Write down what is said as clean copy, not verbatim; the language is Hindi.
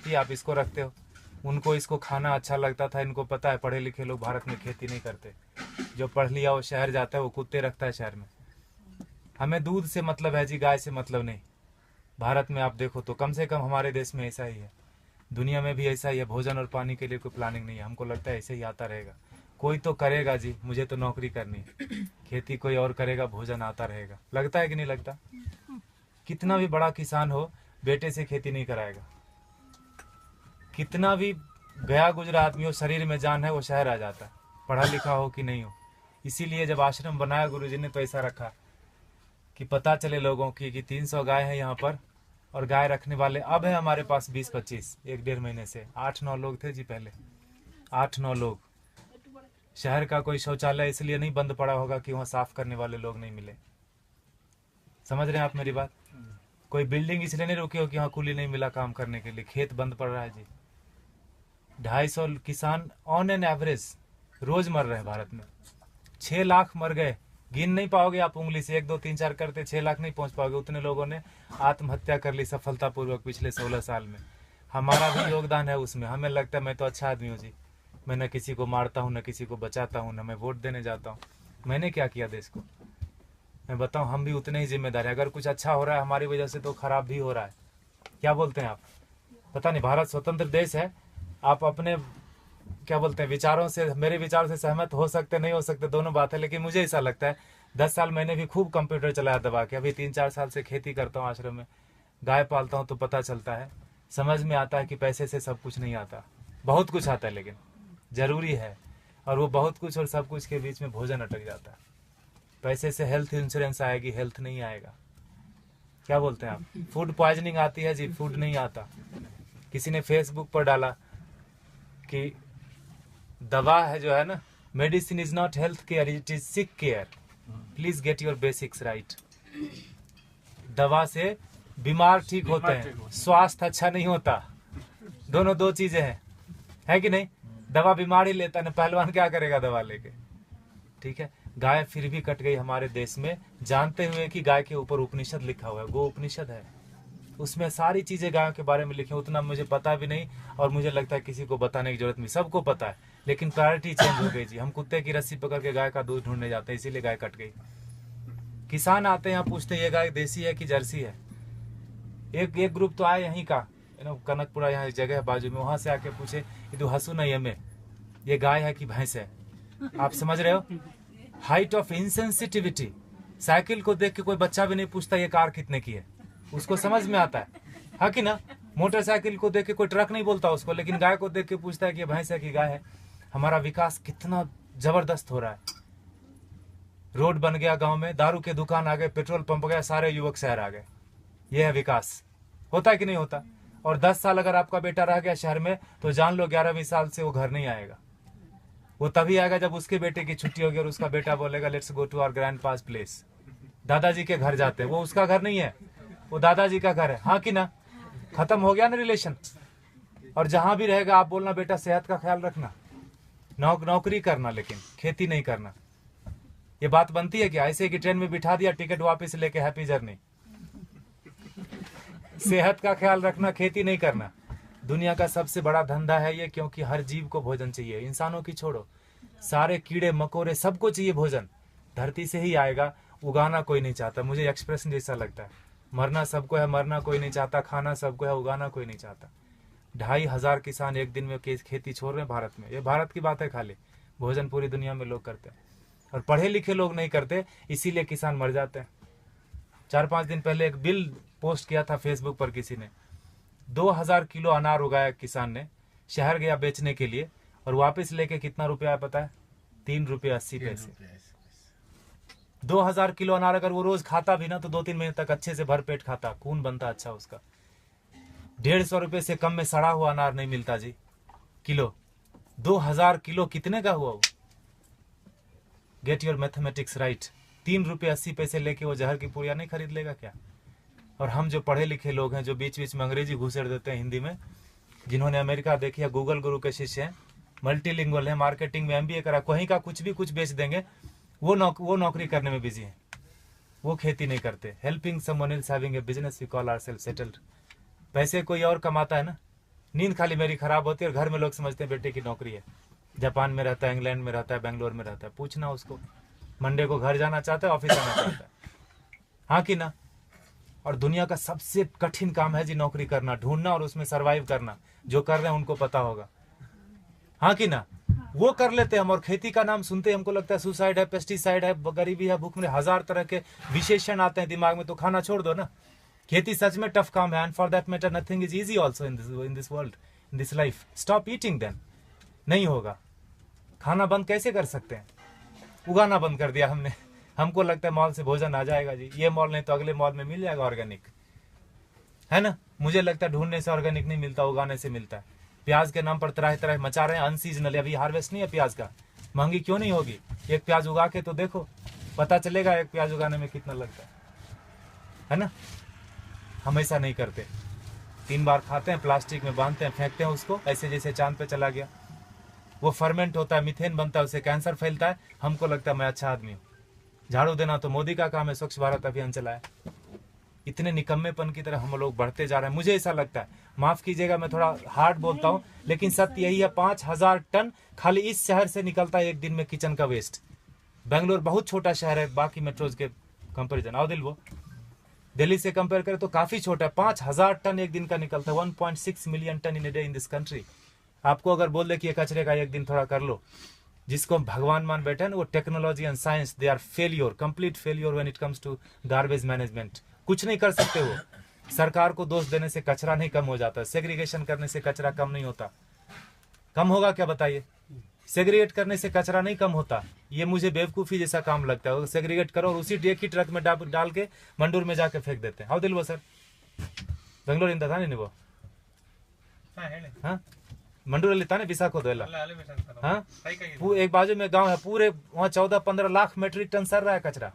खेती, आप इसको रखते हो। उनको इसको खाना अच्छा लगता था, इनको पता है पढ़े लिखे लोग भारत में खेती नहीं करते। जो पढ़ लिया वो शहर जाता है, वो कुत्ते रखता है शहर में। हमें दूध से मतलब है जी, गाय से मतलब नहीं। भारत में आप देखो तो कम से कम हमारे देश में ऐसा ही है, दुनिया में भी ऐसा ही है। भोजन और पानी के लिए कोई प्लानिंग नहीं है। हमको लगता है ऐसे ही आता रहेगा। कोई तो करेगा जी, मुझे तो नौकरी करनी है, खेती कोई और करेगा, भोजन आता रहेगा। लगता है कि नहीं लगता? कितना भी बड़ा किसान हो, बेटे से खेती नहीं कराएगा। कितना भी गया गुजरा आदमी हो, शरीर में जान है, वो शहर आ जाता है, पढ़ा लिखा हो कि नहीं हो। इसीलिए जब आश्रम बनाया गुरुजी ने तो ऐसा रखा कि पता चले लोगों की कि 300 गाय है यहाँ पर, और गाय रखने वाले अब है हमारे पास 20-25, 1-1.5 महीने से 8-9 लोग थे जी पहले, 8-9 लोग। शहर का कोई शौचालय इसलिए नहीं बंद पड़ा होगा कि वहाँ साफ करने वाले लोग नहीं मिले। समझ रहे हैं आप मेरी बात? कोई बिल्डिंग इसलिए नहीं रुकी हो कि वहाँ कुली नहीं मिला काम करने के लिए। खेत बंद पड़ रहा है जी। 250 किसान ऑन एन एवरेज रोज मर रहे हैं भारत में। 6 लाख मर गए, गिन नहीं पाओगे आप उंगली से, 1 2 3 4 करते 6 लाख नहीं पहुंच पाओगे। उतने लोगों ने आत्महत्या कर ली सफलतापूर्वक पिछले 16 साल में। हमारा भी योगदान है उसमें। हमें लगता है मैं तो अच्छा आदमी हूँ जी, मैं न किसी को मारता हूँ, न किसी को बचाता हूँ, न मैं वोट देने जाता हूँ। मैंने क्या किया देश को? मैं बताऊँ, हम भी उतने ही जिम्मेदार हैं। अगर कुछ अच्छा हो रहा है हमारी वजह से तो खराब भी हो रहा है। क्या बोलते हैं आप? पता नहीं, भारत स्वतंत्र देश है, आप अपने क्या बोलते हैं विचारों से, मेरे विचारों से सहमत हो सकते नहीं हो सकते, दोनों बात है। लेकिन मुझे ऐसा लगता है, 10 साल मैंने भी खूब कंप्यूटर चलाया दबा के। अभी 3-4 साल से खेती करता हूँ, आश्रम में गाय पालता हूँ, तो पता चलता है, समझ में आता है कि पैसे से सब कुछ नहीं आता। बहुत कुछ आता है लेकिन जरूरी है, और वो बहुत कुछ और सब कुछ के बीच में भोजन अटक जाता है। पैसे से हेल्थ इंश्योरेंस आएगी, हेल्थ नहीं आएगा। क्या बोलते हैं आप? फूड पॉइजनिंग आती है जी, फूड नहीं आता। किसी ने फेसबुक पर डाला कि दवा है जो है ना, medicine is not health care, it is sick care, please get your basics right. दवा से बीमार ठीक होते हैं, स्वास्थ्य अच्छा नहीं होता। दोनों दो चीजें हैं, है कि नहीं? दवा बीमार ही लेता है, पहलवान क्या करेगा दवा लेके? ठीक है, गाय फिर भी कट गई हमारे देश में, जानते हुए कि गाय के ऊपर उपनिषद लिखा हुआ है, गो उपनिषद है, उसमें सारी चीजें गायों के बारे में लिखी। उतना मुझे पता भी नहीं, और मुझे लगता है किसी को बताने की जरूरत नहीं, सबको पता है। लेकिन प्रायोरिटी चेंज हो गई जी। हम कुत्ते की रस्सी पकड़ के गाय का दूध ढूंढने जाते हैं, इसीलिए गाय कट गई। किसान आते हैं यहाँ, पूछते हैं ये गाय देसी है कि जर्सी है। एक ग्रुप तो आए यहीं का, कनकपुरा यहाँ जगह है बाजू में, वहां से आके पूछे ये तो हसू नहीं हमें, ये गाय है कि भैंस है? आप समझ रहे हो? Height of insensitivity. साइकिल को देख के कोई बच्चा भी नहीं पूछता ये कार कितने की है, उसको समझ में आता है कि ना? मोटरसाइकिल को देख के कोई ट्रक नहीं बोलता उसको, लेकिन गाय को देख के पूछता है कि ये भैंस है कि गाय है। हमारा विकास कितना जबरदस्त हो रहा है। रोड बन गया गांव में, दारू के दुकान आ गए, पेट्रोल पंप गया, सारे युवक शहर आ गए। यह है विकास। होता है कि नहीं होता? और 10 साल अगर आपका बेटा रह गया शहर में, तो जान लो 11वीं साल से वो घर नहीं आएगा। वो तभी आएगा जब उसके बेटे की छुट्टी होगी और उसका बेटा बोलेगा let's go to our grandpa's place. दादाजी के घर जाते हैं, वो उसका घर नहीं है, वो दादाजी का घर है। हाँ कि ना? खत्म हो गया ना रिलेशन। और जहां भी रहेगा आप बोलना बेटा सेहत का ख्याल रखना, नौकरी करना, लेकिन खेती नहीं करना। ये बात बनती है क्या? ऐसे कि ट्रेन में बिठा दिया, टिकट वापस लेके हैप्पी जर्नी। सेहत का ख्याल रखना, खेती नहीं करना। दुनिया का सबसे बड़ा धंधा है ये, क्योंकि हर जीव को भोजन चाहिए। इंसानों की छोड़ो, सारे कीड़े मकोड़े सबको चाहिए भोजन। धरती से ही आएगा, उगाना कोई नहीं चाहता। मुझे एक्सप्रेशन जैसा लगता है, मरना सबको है, मरना कोई नहीं चाहता, खाना सबको है, उगाना कोई नहीं चाहता। 2,500 किसान एक दिन में खेती छोड़ रहे हैं भारत में। ये भारत की बात है खाली, भोजन पूरी दुनिया में लोग करते हैं, और पढ़े लिखे लोग नहीं करते, इसीलिए किसान मर जाते हैं। 4-5 दिन पहले एक बिल पोस्ट किया था फेसबुक पर किसी ने, 2000 किलो अनार उगाया किसान ने, शहर गया बेचने के लिए, और वापस लेके कितना रुपया है पता है? 3 रुपये 80 पैसे। 2000 किलो अनार अगर वो रोज खाता भी ना, तो 2-3 महीने तक अच्छे से भर पेट खाता, खून बनता अच्छा उसका। 150 रुपये से कम में सड़ा हुआ अनार नहीं मिलता जी किलो। 2000 किलो कितने का हुआ वो? Get your mathematics right. 3 रुपये 80 पैसे लेके वो जहर की पुड़िया नहीं खरीद लेगा क्या? और हम जो पढ़े लिखे लोग हैं, जो बीच बीच में अंग्रेजी घुसेड़ देते हैं हिंदी में, जिन्होंने अमेरिका देखी है, गूगल गुरु के शिष्य हैं, मल्टीलिंगुअल है, मार्केटिंग में MBA करा, कहीं का कुछ भी कुछ बेच देंगे, वो नौकरी करने में बिजी है, वो खेती नहीं करते। Helping someone else having a business we call ourselves settled. पैसे कोई और कमाता है ना, नींद खाली मेरी खराब होती है और घर में लोग समझते हैं बेटे की नौकरी है, जापान में रहता है, इंग्लैंड में रहता है, बेंगलोर में रहता है। पूछना उसको, मंडे को घर जाना चाहता है, ऑफिस आना चाहता है, हाँ कि ना। और दुनिया का सबसे कठिन काम है जी नौकरी करना, ढूंढना और उसमें सरवाइव करना। जो कर रहे हैं उनको पता होगा, हाँ कि ना। वो कर लेते हैं हम, और खेती का नाम सुनते हमको लगता है सुसाइड है, पेस्टिसाइड है, गरीबी है, भूख में, हजार तरह के विशेषण आते हैं दिमाग में। तो खाना छोड़ दो ना। खेती सच में टफ काम है, and for that matter nothing is easy also in this world, in this life. Stop eating then, नहीं होगा। खाना बंद कैसे कर सकते हैं? उगाना बंद कर दिया हमने। हमको लगता है मॉल से भोजन आ जाएगा जी, ये मॉल नहीं तो अगले मॉल में मिल जाएगा ऑर्गेनिक, है ना। मुझे लगता है ढूंढने से ऑर्गेनिक नहीं मिलता, उगाने से मिलता है। प्याज के नाम पर तरह तरह मचा रहे हैं, अनसीजनल, अभी हार्वेस्ट नहीं है प्याज का। महंगी क्यों नहीं होगी? एक प्याज उगा के तो देखो, पता चलेगा एक प्याज उगाने में कितना लगता है ना। हम ऐसा नहीं करते, 3 बार खाते हैं, प्लास्टिक में बांधते हैं, फेंकते हैं उसको, ऐसे जैसे चांद पे चला गया। वो फर्मेंट होता है, मीथेन बनता है, उससे कैंसर फैलता है। हमको लगता है मैं अच्छा आदमी हूँ। झाड़ू देना तो मोदी का काम है, स्वच्छ भारत अभियान चलाया। इतने निकम्मेपन की तरह हम लोग बढ़ते जा रहे हैं। मुझे ऐसा लगता है, माफ कीजिएगा मैं थोड़ा हार्ड बोलता हूँ, लेकिन सत्य यही है, 5000 टन खाली इस शहर से निकलता है एक दिन में किचन का वेस्ट। बेंगलोर बहुत छोटा शहर है बाकी मेट्रोज के कंपेरिजन, आओ दिल वो दिल्ली से कंपेयर करें तो काफी छोटा है। 5000 टन एक दिन का निकलता है, 1.6 million ton in a day in this country. आपको अगर बोल दे कि ये कचरे का एक दिन थोड़ा कर लो, जिसको भगवान मान बैठे हैं ना, वो technology and science, they are failure, complete failure when it comes to garbage management. कुछ नहीं कर सकते वो। सरकार को दोष देने से कचरा नहीं कम हो जाता, सेग्रीगेशन करने से कचरा कम नहीं होता। कम होगा क्या बताइए? सेग्रीगेट करने से कचरा नहीं कम होता। ये मुझे बेवकूफ़ी जैसा काम लगता है। सेग्रीगेट करो और उसी एक ही ट्रक में डाल के मंडूर में जाके फेंक देते हैं। हाँ दिल वो सर, बेंगलोर इंदा था नहीं वो, हाँ मंडूर लेता नहीं विशाखो दो, हाँ एक बाजू में गांव है, पूरे वहाँ 14-15 लाख मेट्रिक टन सर रहा है कचरा।